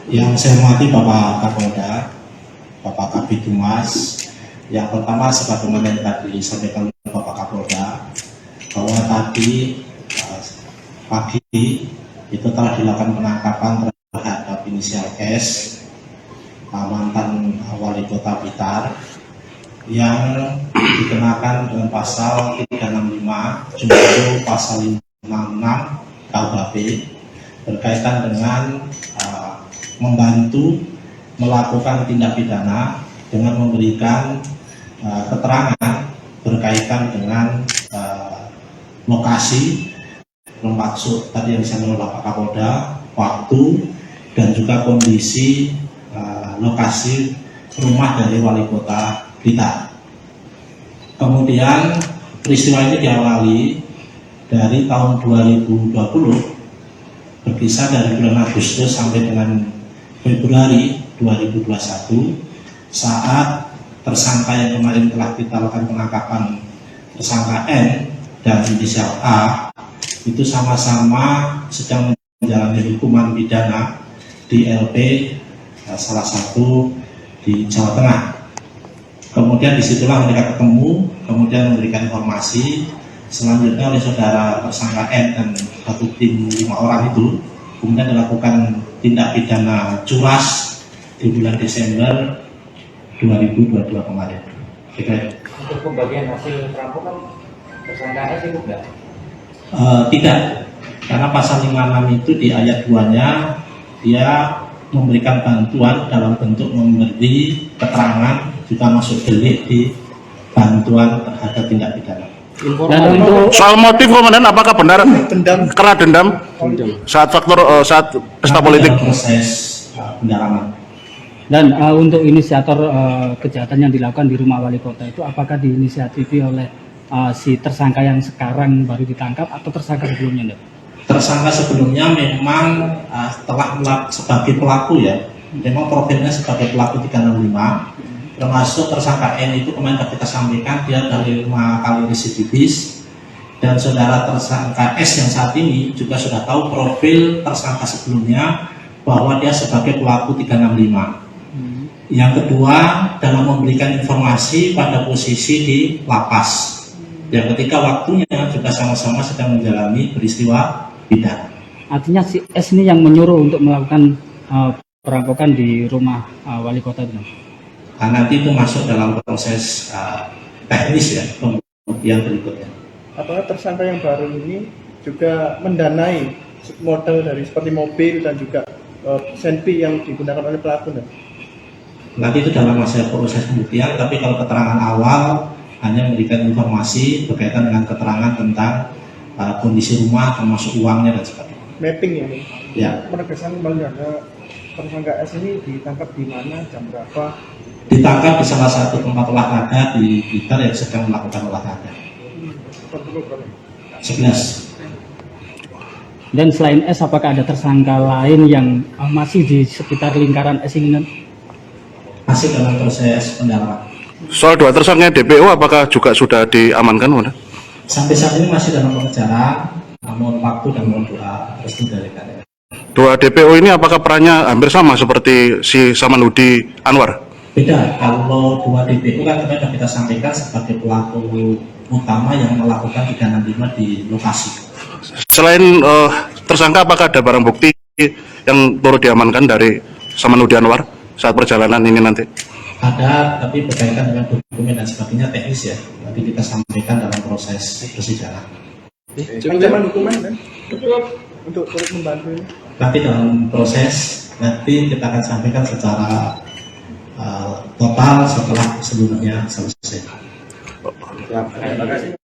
Yang saya hormati Bapak Kapolda, Bapak Kabid Humas. Yang pertama, sebagaimana yang tadi disampaikan oleh Bapak Kapolda, bahwa tadi pagi itu telah dilakukan penangkapan terhadap inisial S, mantan wali kota Blitar, yang dikenakan dengan pasal 365 junto pasal 56 KUHP berkaitan dengan membantu melakukan tindak pidana dengan memberikan keterangan berkaitan dengan lokasi, maksud tadi yang disampaikan oleh Pak Kapolda, waktu dan juga kondisi lokasi rumah dari wali kota Blitar. Kemudian peristiwa ini diawali dari tahun 2020, berkisar dari bulan Agustus sampai dengan Februari 2021, saat tersangka yang kemarin telah kita lakukan penangkapan, tersangka N dan inisial A, itu sama-sama sedang menjalani hukuman pidana di LP salah satu di Jawa Tengah. Kemudian disitulah mereka ketemu, kemudian memberikan informasi. Selanjutnya oleh saudara tersangka N dan satu tim 5 orang itu kemudian dilakukan tindak pidana curas di bulan Desember 2022 kemarin. Untuk pembagian hasil perampokan tersangka S itu enggak? Tidak, karena pasal 56 itu di ayat 2-nya dia memberikan bantuan dalam bentuk memberi keterangan juga masuk delik di bantuan terhadap tindak pidana. Dan untuk soal motif komandan, apakah benar Dendam. karena dendam saat faktor saat pesta politik? Proses pendalaman. Dan untuk inisiator kejahatan yang dilakukan di rumah wali kota itu apakah diinisiatifi oleh si tersangka yang sekarang baru ditangkap atau tersangka sebelumnya, Ndek? Tersangka sebelumnya memang telah sebagai pelaku ya, memang profilnya sebagai pelaku 365, termasuk tersangka N itu kemarin kita sampaikan dia dari 5 kali residivis, dan saudara tersangka S yang saat ini juga sudah tahu profil tersangka sebelumnya bahwa dia sebagai pelaku 365. Yang kedua, dalam memberikan informasi pada posisi di lapas. Yang ketiga, waktunya juga sama-sama sedang menjalani peristiwa pidana. Artinya si S ini yang menyuruh untuk melakukan perampokan di rumah wali kota itu. Nah, nanti itu masuk dalam proses teknis ya, pembuktian berikutnya. Apakah tersangka yang baru ini juga mendanai model dari seperti mobil dan juga senpi yang digunakan oleh pelaku? Nanti itu dalam masa proses pembuktian, tapi kalau keterangan awal hanya memberikan informasi berkaitan dengan keterangan tentang kondisi rumah, termasuk uangnya dan sebagainya. Mapping ya? Ya. Penegasan kembali ada tersangka S ini ditangkap di mana, jam berapa? Ditangkap di salah satu tempat olahraga di Blitar yang sedang melakukan olahraga. 11. Dan selain S, apakah ada tersangka lain yang masih di sekitar lingkaran S ini? Masih dalam proses pendalaman. Soal 2 tersangka DPO, apakah juga sudah diamankan, Komandan? Sampai saat ini masih dalam pengejaran, namun waktu dan mohon doa restu dari kalian. 2 DPO ini apakah perannya hampir sama seperti si Samanhudi Anwar? Beda, kalau 2 DPO kan kemarin sudah kita sampaikan sebagai pelaku utama yang melakukan 365 di lokasi. Selain tersangka, apakah ada barang bukti yang turut diamankan dari Samanhudi Anwar saat perjalanan ini nanti? Ada, tapi berkaitan dengan dokumen dan sebagainya teknis ya. Nanti kita sampaikan dalam proses persidangan. Ancaman hukuman kan? Untuk turut membantu ini? Nanti dalam proses, nanti kita akan sampaikan secara total setelah seluruhnya selesai. Terima kasih.